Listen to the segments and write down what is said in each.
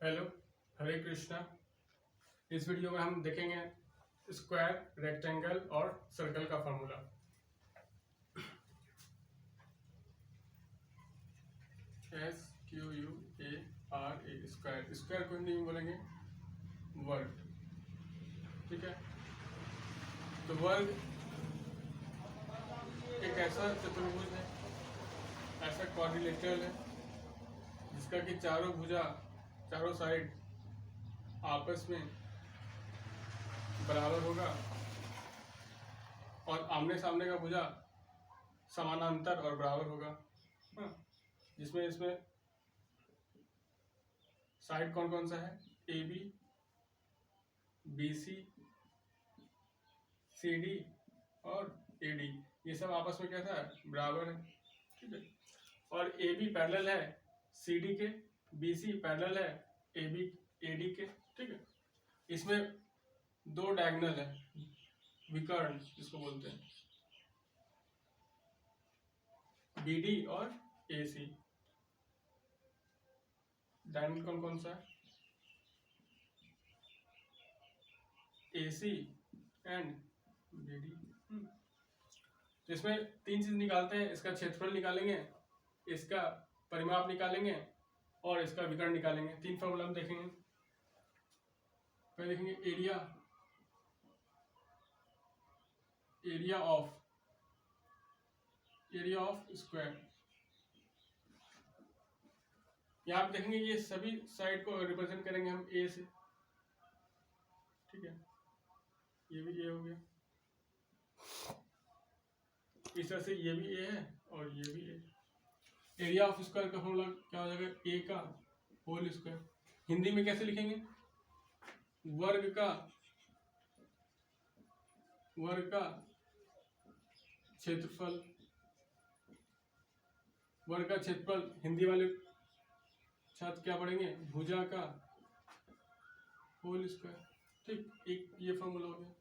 Hello, हरे कृष्णा। इस video में हम देखेंगे स्क्वायर, रेक्टेंगल और सर्कल का फॉर्मूला। SQUARE square. स्क्वायर को हिंदी में बोलेंगे वर्ग। ठीक है, तो वर्ग एक ऐसा चतुर्भुज है, ऐसा क्वाड्रिलेटरल है जिसका कि चारों भुजा, चारों साइड आपस में बराबर होगा और आमने सामने का भुजा समानांतर और बराबर होगा। हाँ, जिसमें इसमें साइड कौन कौन सा है? AB, BC, CD और AD, ये सब आपस में कैसा है? बराबर है। ठीक है, और AB पैरेलल है CD के, BC पैरेलल है AD के। ठीक है, इसमें दो डायगोनल है, विकर्ण जिसको बोलते हैं, BD और AC। डायगोनल कौन कौन सा है? AC and BD। तो इसमें तीन चीज निकालते हैं, इसका क्षेत्रफल निकालेंगे, इसका परिमाप निकालेंगे और इसका विकर्ण निकालेंगे। तीन फॉर्मूला हम देखेंगे। पहले देखेंगे एरिया ऑफ स्क्वायर। यहाँ पे देखेंगे ये सभी साइड को रिप्रेजेंट करेंगे हम A से। ठीक है, ये भी A हो गया, इस तरह से ये भी A है और ये भी A। एरिया ऑफ स्क्वायर का फॉर्मूला क्या हो जाएगा? A का होल स्क्वायर। हिंदी में कैसे लिखेंगे? वर्ग का क्षेत्रफल। वर्ग का क्षेत्रफल हिंदी वाले छात्र क्या पढ़ेंगे? भुजा का होल स्क्वायर। ठीक, एक ये फॉर्मूला हो गया।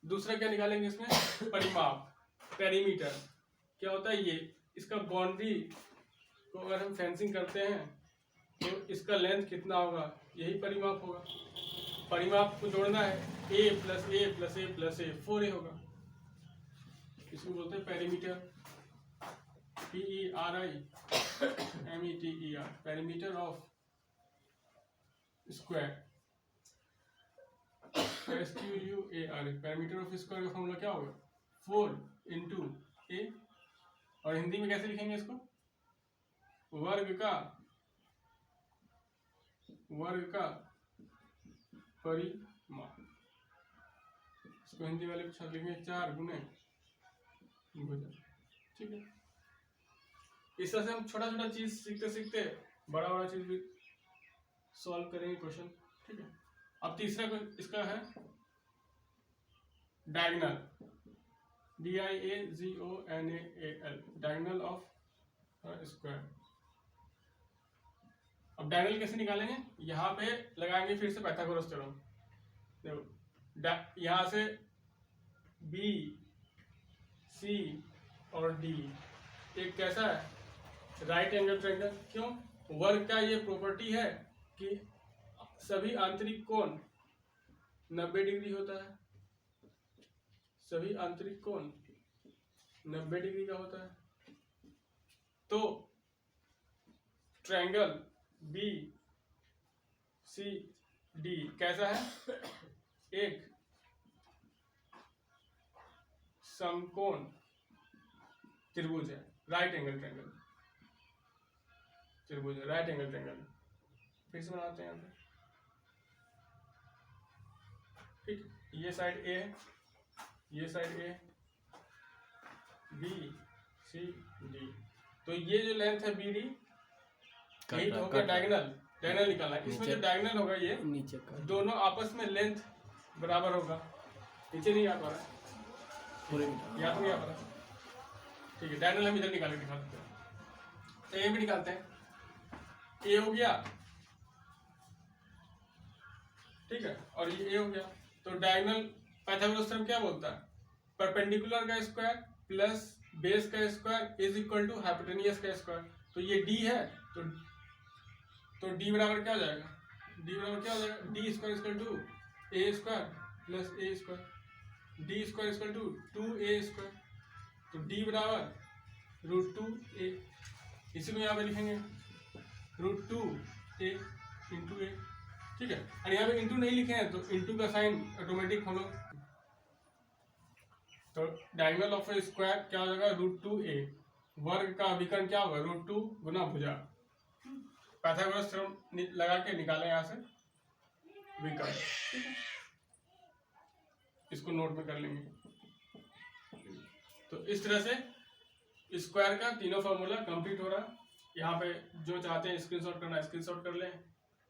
दूसरा क्या निकालेंगे इसमें? परिमाप, पेरीमीटर। क्या होता है ये? इसका बाउंड्री को अगर हम फेंसिंग करते हैं तो इसका लेंथ कितना होगा, यही परिमाप होगा। परिमाप को जोड़ना है, A + A + A + A 4A होगा। इसको बोलते हैं perimeter, PERIMETER, perimeter of square. SQUARE, perimeter of square का फॉर्मूला क्या होगा? 4 × A। और हिंदी में कैसे लिखेंगे इसको? वर्ग का परिमाप। इसको हिंदी वाले के साथ लिखेंगे 4 × भुजा। ठीक है, इस तरह से हम छोटा छोटा चीज सीखते सीखते बड़ा बड़ा चीज भी सॉल्व करेंगे क्वेश्चन। ठीक है, अब तीसरा इसका है diagonal, DIAGONAL, diagonal of square. अब डायगोनल कैसे निकालेंगे? यहाँ पे लगाएंगे फिर से पाइथागोरस थ्योरम। देखो, यहाँ से B, C और D एक कैसा है? Right angle triangle. क्यों? वर्ग का ये प्रॉपर्टी है कि सभी आंतरिक कोण 90 डिग्री होता है। सभी आंतरिक कोण 90 डिग्री का होता है। तो ट्रायंगल BCD कैसा है? एक समकोण त्रिभुज है, राइट एंगल ट्रायंगल त्रिभुज है, राइट एंगल ट्रायंगल। फिर से बनाते हैं यहाँ पे। ठीक, ये साइड A है, ये साइड A, BCD। तो ये जो लेंथ है BD, यही तो हो गया डायगोनल। डायगोनल निकालना है। इसमें जो डायगोनल होगा ये नीचे का, दोनों आपस में लेंथ बराबर होगा। नीचे नहीं आ पा रहा है, या तो नहीं आ पा रहा। ठीक है, डायगोनल हम इधर निकाल के दिखा देते हैं। तो ये भी निकालते हैं। A हो गया, ठीक है, और ये A हो गया। तो डायगोनल पाइथागोरस थ्योरम क्या बोलता है? परपेंडिकुलर का स्क्वायर प्लस बेस का square is equal to hypotenuse का स्क्वायर। तो ये D है, तो तो डी बराबर क्या हो जाएगा, डी बराबर क्या हो जाएगा, D square equal to A square plus A square, D square equal to 2a square. तो डी बराबर √2a, इसी को यहाँ पे लिखेंगे √2a इंटू ए, ठीक है। और यहाँ पे इंटू नहीं लिखे हैं तो इंटू का साइन ऑटोमेटिक हम लोग, तो डायगोनल ऑफ ए स्क्वायर क्या हो जाएगा, √2a, वर्ग का विकर्ण क्या होगा, √2 गुना भुजा। पाइथागोरस थ्योरम लगा के निकाले यहाँ से विकर्ण, ठीक है। इसको नोट में कर लेंगे। तो इस तरह से स्क्वायर का तीनों फॉर्मूला कंप्लीट हो रहा है। यहाँ पे जो चाहते हैं स्क्रीनशॉट करना स्क्रीनशॉट कर लें,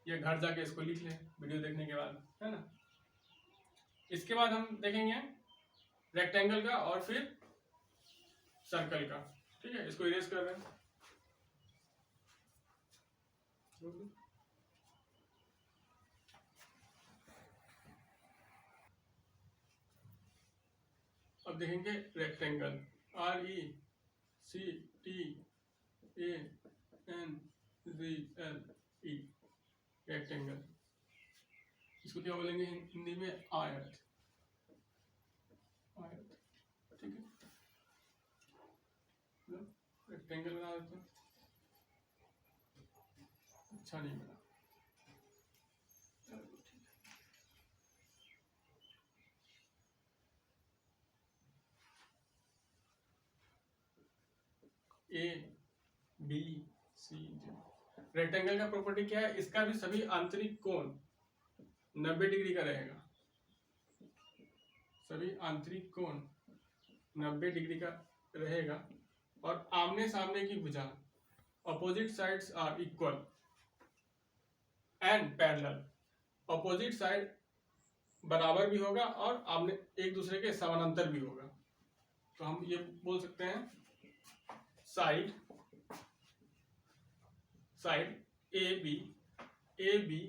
या घर जाके इसको लिख लें वीडियो देखने के बाद, है ना। इसके बाद हम देखेंगे रेक्टेंगल का और फिर सर्कल का, ठीक है। इसको इरेज कर रहे हैं। अब देखेंगे रेक्टेंगल, RECTANGLE, रेक्टेंगल। इसको क्या बोलेंगे हिंदी में, आयत, आयत, ठीक है। रेक्टेंगल बना देते हैं, अच्छा नहीं बना, ABC। रेक्टेंगल का प्रॉपर्टी क्या है, इसका भी सभी आंतरिक कोण 90 डिग्री का रहेगा, सभी आंतरिक कोण 90 डिग्री का रहेगा, और आमने सामने की भुजा, opposite sides are equal and parallel, opposite side बराबर भी होगा और आमने एक दूसरे के समानांतर भी होगा। तो हम ये बोल सकते हैं साइड ए बी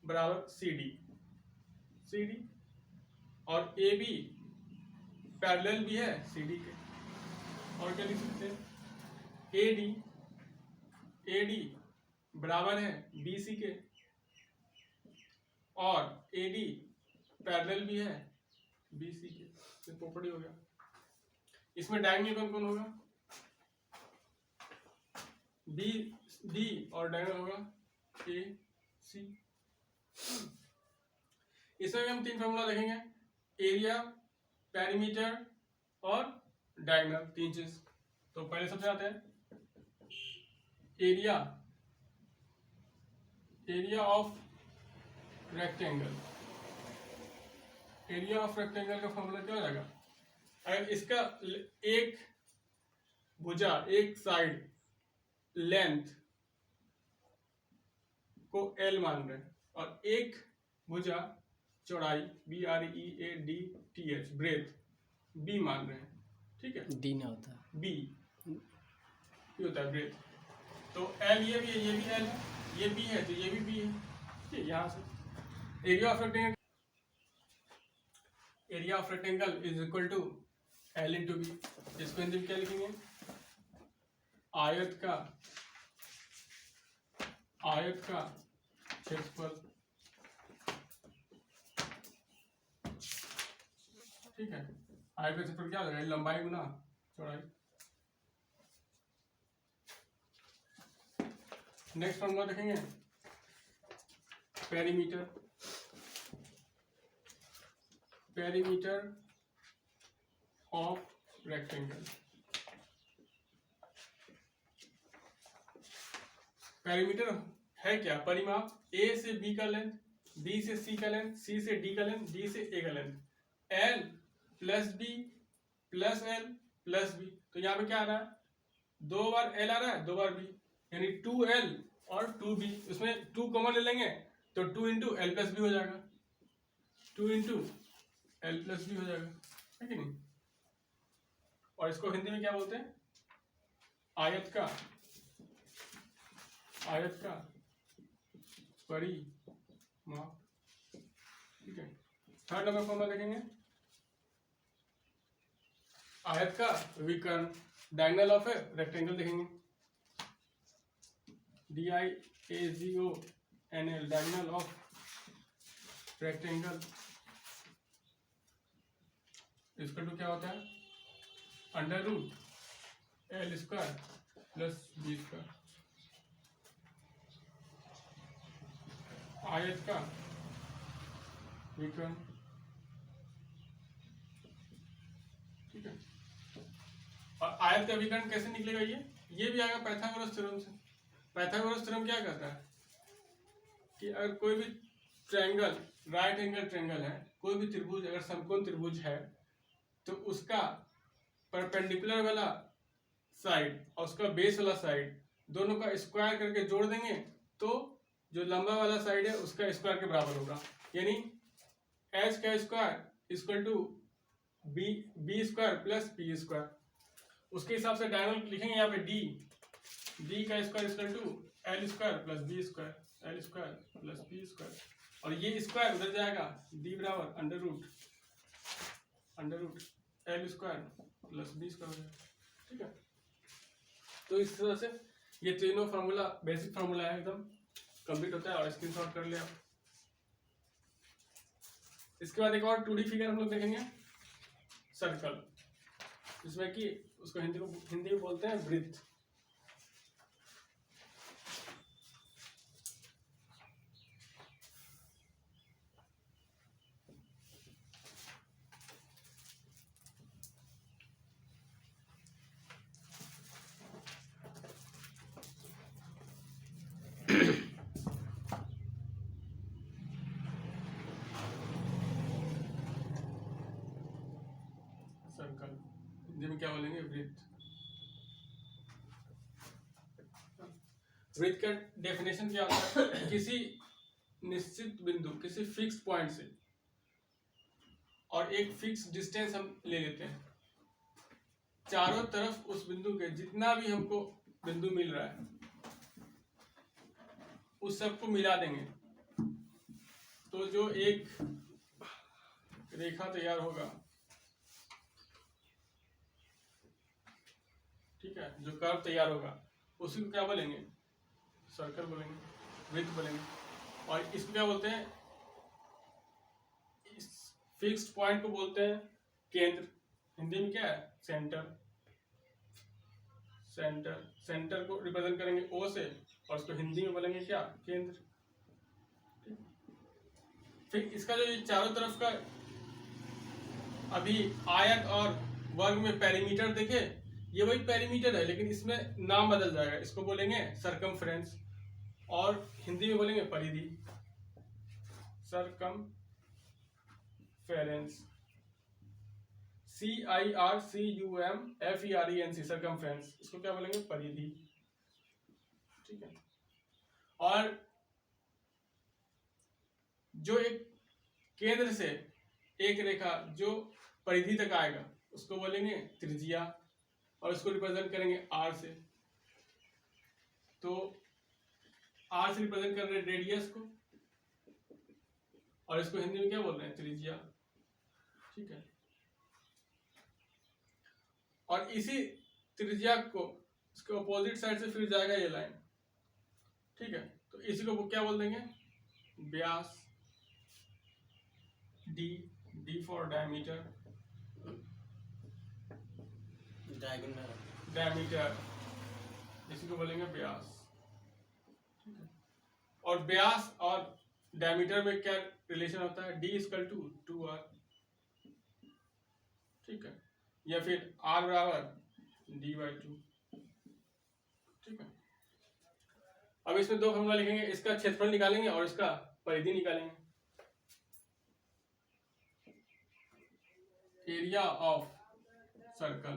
बराबर सी डी, और ए बी पैरेलल भी है सी डी के। और क्या लिख सकते हैं, ए डी बराबर है बी सी के, और ए डी पैरेलल भी है बी सी के। तो प्रॉपर्टी हो गया। इसमें डायगोनल कौन कौन होगा, बी डी, और डायगोनल होगा ए सी। इसमें हम तीन फॉर्मूला देखेंगे, एरिया, पेरीमीटर और डायगोनल, तीन चीज। तो पहले सबसे आते हैं area of rectangle. Area of rectangle का फॉर्मूला क्या हो जाएगा, अगर इसका एक भुजा, एक साइड लेंथ को L मान रहे हैं, और एक भुजा चौड़ाई BREADTH ब्रेथ B मान रहे हैं, ठीक है। डी ना होता B ये होता है ब्रेथ। तो L ये भी है, ये भी L है, ये B है तो ये भी B है, ठीक है। यहाँ से area of rectangle is equal to L into B। इसको हिंदी में क्या लिखेंगे, आयत का क्षेत्रफल, ठीक है। आयत का क्षेत्रफल क्या हो जाएगा, लंबाई गुना चौड़ाई। नेक्स्ट फॉर्मूला देखेंगे पेरीमीटर ऑफ रेक्टेंगल। पेरीमीटर है क्या, परिमाप, ए से बी का लेंथ, बी से सी का लेंथ, सी से डी का लेंथ, डी से ए का length, L plus B plus L plus B. तो यहाँ पे क्या आ रहा है, 2 बार एल आ रहा है, 2 बार बी, यानी 2L और 2B। उसमें 2 कॉमन ले लेंगे तो 2 इंटू एल प्लस बी हो जाएगा, 2 इंटू एल प्लस बी हो जाएगा, है कि नहीं। और इसको हिंदी में क्या बोलते हैं, आयत का परिमाप, ठीक है। थर्ड नंबर फॉर्मूला देखेंगे, आयत का विकर्ण, डायगोनल ऑफ ए रेक्टेंगल देखेंगे। DIAGONL डायगोनल ऑफ रेक्टेंगल इसका टू क्या होता है under root L square plus B square. आयत का विकर्ण, ठीक है। और आयत का विकर्ण कैसे निकलेगा ये भी आएगा पाइथागोरस थ्योरम से। पाइथागोरस थ्योरम क्या कहता है कि अगर कोई भी ट्रायंगल राइट एंगल ट्रायंगल है, कोई भी त्रिभुज अगर समकोण त्रिभुज है तो उसका परपेंडिकुलर वाला साइड और उसका बेस वाला साइड दोनों का स्क्वायर करके जोड़ देंगे तो जो लंबा वाला साइड है उसका स्क्वायर के बराबर होगा। यानी एच का square equal to B square plus P square. उसके हिसाब से डायगोनल लिखेंगे यहाँ पे डी का square equal to L square plus B square, L square plus B square. और ये स्क्वायर उधर जाएगा, डी बराबर under root L square plus B square, ठीक है। तो इस तरह से ये तीनों फार्मूला बेसिक फार्मूला है, एकदम कंप्लीट होता है और स्क्रीनशॉट कर लिया। इसके बाद एक और 2D फिगर हम लोग देखेंगे, सर्कल, जिसमें कि उसको हिंदी में बोलते हैं वृत्त। सर्कल हिंदी में क्या बोलेंगे वृत्त। वृत्त का डेफिनेशन क्या होता है, किसी निश्चित बिंदु, किसी फिक्स पॉइंट से और एक फिक्स डिस्टेंस हम ले लेते हैं, चारों तरफ उस बिंदु के जितना भी हमको बिंदु मिल रहा है उस सबको मिला देंगे तो जो एक रेखा तैयार होगा, ठीक है, जो कर्व तैयार होगा उसी को क्या बोलेंगे, सर्कल बोलेंगे, वृत्त बोलेंगे। और इसको क्या बोलते हैं, इस फिक्स्ड पॉइंट को बोलते हैं केंद्र। हिंदी में क्या है, सेंटर। सेंटर को रिप्रेजेंट करेंगे ओ से और उसको हिंदी में बोलेंगे क्या, केंद्र। फिर इसका जो ये चारों तरफ का अभी आयत और वर्ग में पेरीमीटर देखे, ये वही पेरीमीटर है लेकिन इसमें नाम बदल जाएगा, इसको बोलेंगे सरकमफ्रेंस और हिंदी में बोलेंगे परिधि, सरकमफेरेंस, CIRCUMFERENC, सरकमफ्रेंस, इसको क्या बोलेंगे, परिधि, ठीक है। और जो एक केंद्र से एक रेखा जो परिधि तक आएगा उसको बोलेंगे त्रिज्या और उसको रिप्रेजेंट करेंगे R से। तो R से रिप्रेजेंट कर रहे हैं रेडियस को और इसको हिंदी में क्या बोल रहे हैं, त्रिज्या, ठीक है। और इसी त्रिज्या को इसके अपोजिट साइड से फिर जाएगा ये लाइन, ठीक है। तो इसी को क्या बोल देंगे, व्यास, डी फॉर डायमीटर, डायमीटर, इसी को बोलेंगे व्यास, ठीक है। और व्यास और डायमीटर में क्या रिलेशन होता है, D = 2R, ठीक है, या फिर R बराबर D/2, ठीक है। अब इसमें दो फॉर्मूला लिखेंगे, इसका क्षेत्रफल निकालेंगे और इसका परिधि निकालेंगे। Area of circle,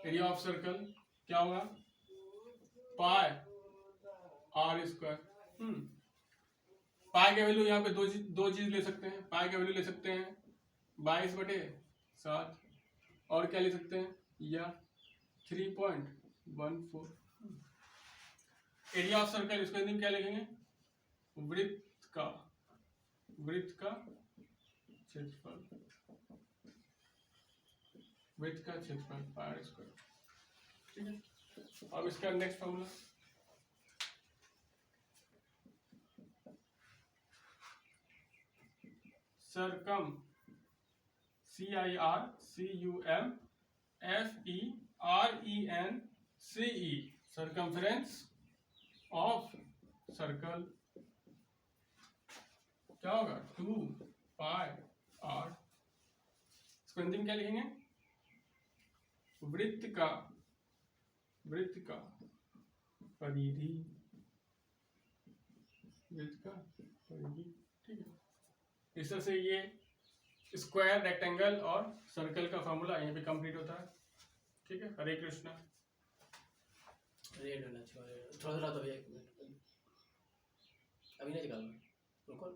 area of circle क्या होगा, पाई R²। पाई का वैल्यू यहाँ पे दो चीज ले सकते हैं, पाई का वैल्यू ले सकते हैं 22/7 और क्या ले सकते हैं, या 3.14। एरिया ऑफ सर्कल, इसको हिंदी में क्या लिखेंगे, वृत्त का क्षेत्रफल, वृत्त का क्षेत्रफल पाई R², ठीक है। अब इसका next formula circum CIRCUMFERENCE circumference of circle क्या होगा 2 पाई r। इसको हिंदी में क्या लिखेंगे? वृत्त का परिधि, वृत्त का परिधि, ठीक है। इस तरह से ये स्क्वायर, रेक्टेंगल और सर्कल का फॉर्मूला यहाँ पे कंप्लीट होता है, ठीक है। हरे कृष्णा। रेड होना चाहिए, थोड़ा थोड़ा तो भैया, एक मिनट अभी नहीं निकालना, रुको।